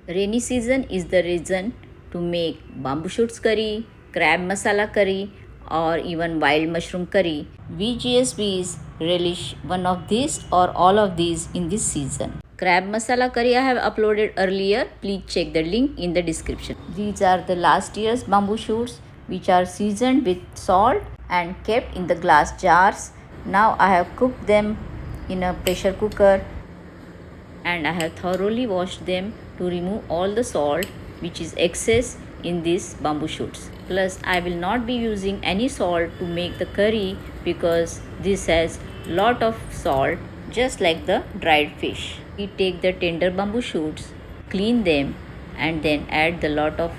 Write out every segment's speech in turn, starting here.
Rainy season is the reason to make bamboo shoots curry, crab masala curry, or even wild mushroom curry. We GSBs relish one of these or all of these in this season. Crab masala curry I have uploaded earlier. Please check the link in the description. These are the last year's bamboo shoots which are seasoned with salt and kept in the glass jars. Now I have cooked them in a pressure cooker and I have thoroughly washed them to remove all the salt which is excess in these bamboo shoots. Plus I will not be using any salt to make the curry because this has lot of salt just like the dried fish. We take the tender bamboo shoots, clean them and then add the lot of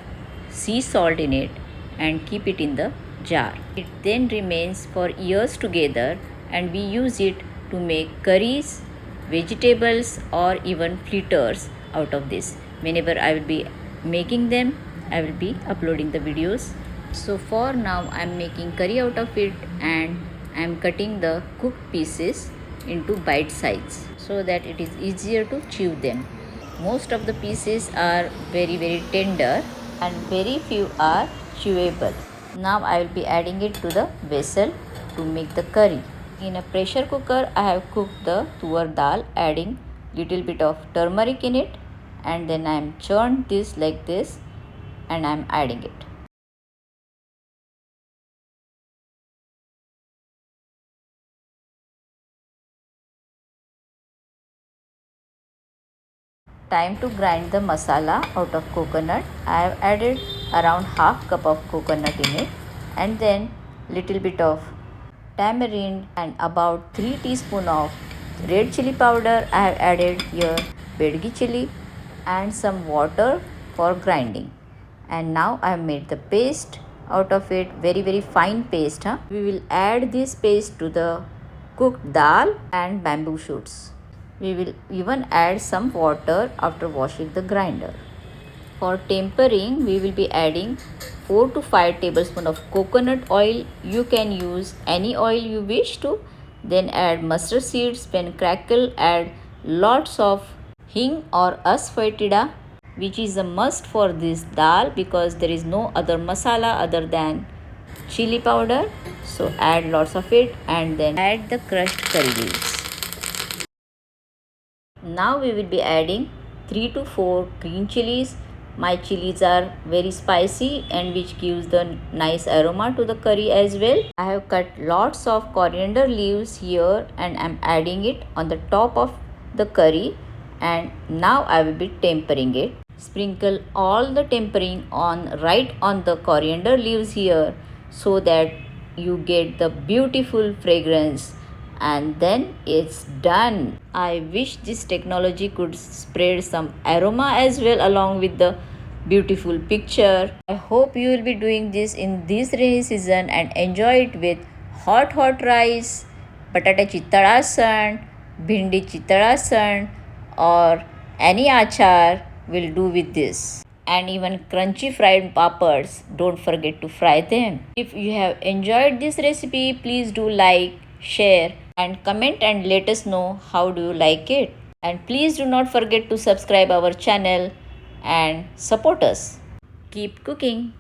sea salt in it and keep it in the jar. It then remains for years together and we use it to make curries, vegetables or even fritters out of this. Whenever I will be making them, I will be uploading the videos. So for now I am making curry out of it and I am cutting the cooked pieces into bite size so that it is easier to chew them. Most of the pieces are very tender and very few are chewable. Now I will be adding it to the vessel to make the curry. In a pressure cooker I have cooked the tuar dal adding little bit of turmeric in it and then I am churned this like this and I am adding it. Time to grind the masala out of coconut. I have added around half cup of coconut in it and then little bit of tamarind and about 3 teaspoon of red chili powder. I have added here bedgi chili and some water for grinding. And now I have made the paste out of it, very fine paste. We will add this paste to the cooked dal and bamboo shoots. We will even add some water after washing the grinder. For tempering, we will be adding 4 to 5 tablespoons of coconut oil. You can use any oil you wish to. Then add mustard seeds. When crackle, add lots of hing or asafoetida, which is a must for this dal because there is no other masala other than chili powder. So add lots of it and then add the crushed curry leaves. Now we will be adding 3 to 4 green chilies. My chilies are very spicy and which gives the nice aroma to the curry as well. I have cut lots of coriander leaves here and I am adding it on the top of the curry and now I will be tempering it. Sprinkle all the tempering on right on the coriander leaves here so that you get the beautiful fragrance and then it's done. I wish this technology could spread some aroma as well along with the beautiful picture. I hope you will be doing this in this rainy season and enjoy it with hot rice, बटाट्याची तळासण, भिंडीची तळासण or any achar will do with this. And even crunchy fried papads, don't forget to fry them. If you have enjoyed this recipe, please do like, share and comment and let us know how do you like it. And please do not forget to subscribe our channel and support us. Keep cooking.